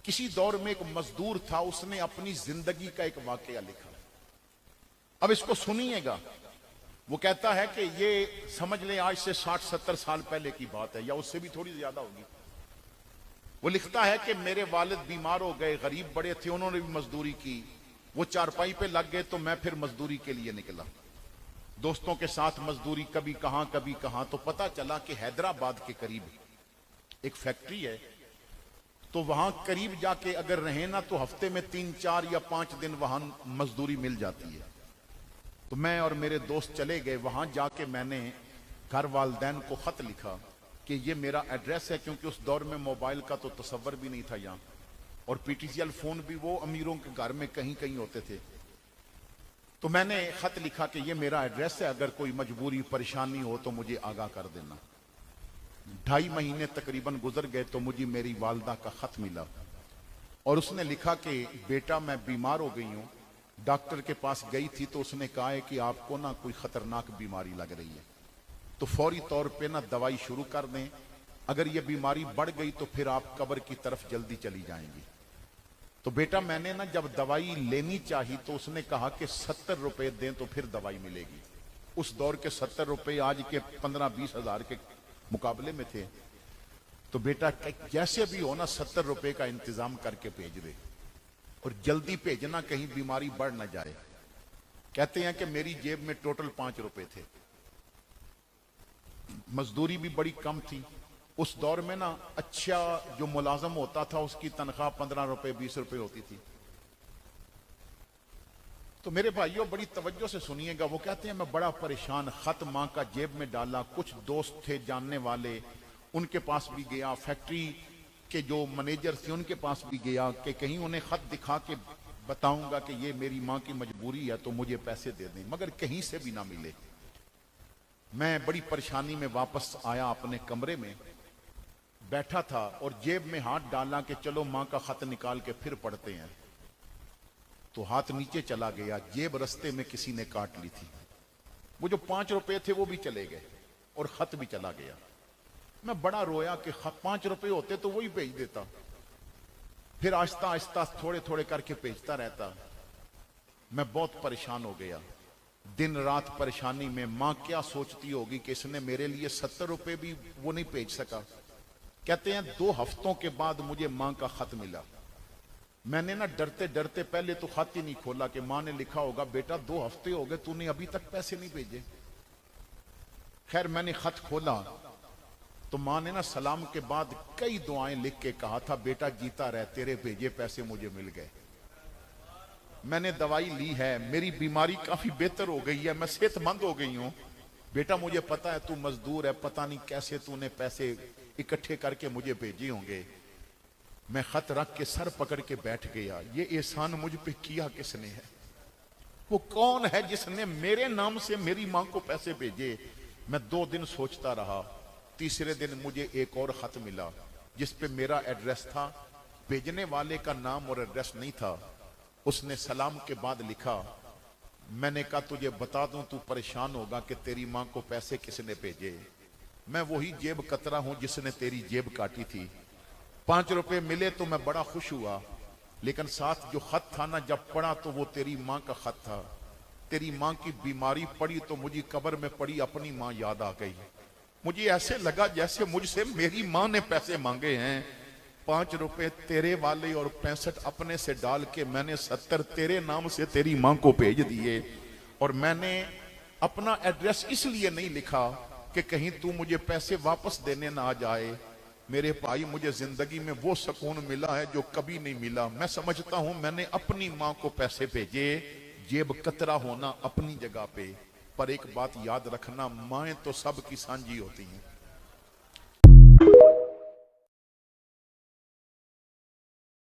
किसी दौर में एक मजदूर था, उसने अपनी जिंदगी का एक वाकया लिखा। अब इसको सुनिएगा। वो कहता है कि ये समझ लें आज से 60-70 साल पहले की बात है, या उससे भी थोड़ी ज्यादा होगी। वो लिखता है कि मेरे वालिद बीमार हो गए, गरीब बड़े थे, उन्होंने भी मजदूरी की। वो चारपाई पे लग गए तो मैं फिर मजदूरी के लिए निकला, दोस्तों के साथ मजदूरी, कभी कहां। तो पता चला कि हैदराबाद के करीब एक फैक्ट्री है, तो वहां करीब जाके अगर रहे ना तो हफ्ते में 3-4 या 5 दिन वहां मजदूरी मिल जाती है। तो मैं और मेरे दोस्त चले गए। वहां जाके मैंने घर वालदैन को खत लिखा कि ये मेरा एड्रेस है, क्योंकि उस दौर में मोबाइल का तो तसव्वुर भी नहीं था यहाँ, और पीटीसीएल फोन भी वो अमीरों के घर में कहीं कहीं होते थे। तो मैंने खत लिखा कि ये मेरा एड्रेस है, अगर कोई मजबूरी परेशानी हो तो मुझे आगाह कर देना। 2.5 महीने तकरीबन गुजर गए तो मुझे मेरी वालदा का खत मिला, और उसने लिखा कि बेटा मैं बीमार हो गई हूं, डॉक्टर के पास गई थी तो उसने कहा है कि आपको ना कोई खतरनाक बीमारी लग रही है, तो फौरी तौर पे ना दवाई शुरू कर दें, अगर ये बीमारी बढ़ गई तो फिर आप कब्र की तरफ जल्दी चली जाएंगी। तो बेटा मैंने ना जब दवाई लेनी चाहिए तो उसने कहा कि 70 रुपए दें तो फिर दवाई मिलेगी। उस दौर के 70 रुपए आज के 15-20 हजार के मुकाबले में थे। तो बेटा जैसे भी हो ना 70 रुपए का इंतजाम करके भेज दे, और जल्दी भेजना, कहीं बीमारी बढ़ ना जाए। कहते हैं कि मेरी जेब में टोटल 5 रुपए थे, मजदूरी भी बड़ी कम थी। उस दौर में ना अच्छा जो मुलाजम होता था उसकी तनख्वाह 15 रुपए 20 रुपए होती थी। तो मेरे भाइयों बड़ी तवज्जो से सुनिएगा। वो कहते हैं मैं बड़ा परेशान, खत मां का जेब में डाला, कुछ दोस्त थे जानने वाले, उनके पास भी गया, फैक्ट्री के जो मैनेजर थे उनके पास भी गया कि कहीं उन्हें खत दिखा के बताऊंगा कि ये मेरी मां की मजबूरी है तो मुझे पैसे दे दें, मगर कहीं से भी ना मिले। मैं बड़ी परेशानी में वापस आया, अपने कमरे में बैठा था और जेब में हाथ डाला कि चलो मां का खत निकाल के फिर पढ़ते हैं, तो हाथ नीचे चला गया, जेब रस्ते में किसी ने काट ली थी। वो जो 5 रुपए थे वो भी चले गए और खत भी चला गया। मैं बड़ा रोया कि 5 रुपए होते तो वही भेज देता। फिर आहिस्ता आहिस्ता थोड़े थोड़े करके भेजता रहता। मैं बहुत परेशान हो गया, दिन रात परेशानी में। मां क्या सोचती होगी कि इसने मेरे लिए 70 रुपए भी वो नहीं भेज सका। कहते हैं 2 हफ्तों के बाद मुझे मां का खत मिला। मैंने ना डरते डरते पहले तो खत ही नहीं खोला कि मां ने लिखा होगा बेटा 2 हफ्ते हो गए तूने अभी तक पैसे नहीं भेजे। खैर मैंने खत खोला तो मां ने ना सलाम के बाद कई दुआएं लिख के कहा था, बेटा जीता रह, तेरे भेजे पैसे मुझे मिल गए। मैंने दवाई ली है, मेरी बीमारी काफी बेहतर हो गई है, मैं सेहतमंद हो गई हूं। बेटा मुझे पता है तू मजदूर है, पता नहीं कैसे तूने पैसे इकट्ठे करके मुझे भेजे होंगे। मैं खत रख के सर पकड़ के बैठ गया। ये एहसान मुझ पे किया किसने है? वो कौन है जिसने मेरे नाम से मेरी मां को पैसे भेजे? मैं 2 दिन सोचता रहा। तीसरे दिन मुझे एक और खत मिला जिस पे मेरा एड्रेस था, भेजने वाले का नाम और एड्रेस नहीं था। उसने सलाम के बाद लिखा, मैंने कहा तुझे बता दूं तू परेशान होगा कि तेरी मां को पैसे किसने भेजे। मैं वही जेब कतरा हूं जिसने तेरी जेब काटी थी। 5 रुपए मिले तो मैं बड़ा खुश हुआ, लेकिन साथ जो खत था ना, जब पढ़ा तो वो तेरी मां का खत था। तेरी मां की बीमारी पड़ी तो मुझे कब्र में पड़ी अपनी मां याद आ गई। मुझे ऐसे लगा जैसे मुझसे मेरी मां ने पैसे मांगे हैं। 5 रुपए तेरे वाले और 65 अपने से डाल के मैंने 70 तेरे नाम से तेरी मां को भेज दिए। और मैंने अपना एड्रेस इसलिए नहीं लिखा कि कहीं तू मुझे पैसे वापस देने ना आ जाए। मेरे भाई मुझे जिंदगी में वो सुकून मिला है जो कभी नहीं मिला। मैं समझता हूं मैंने अपनी मां को पैसे भेजे। जेब कतरा होना अपनी जगह पे, पर एक बात याद रखना, माएं तो सब की सांझी होती हैं।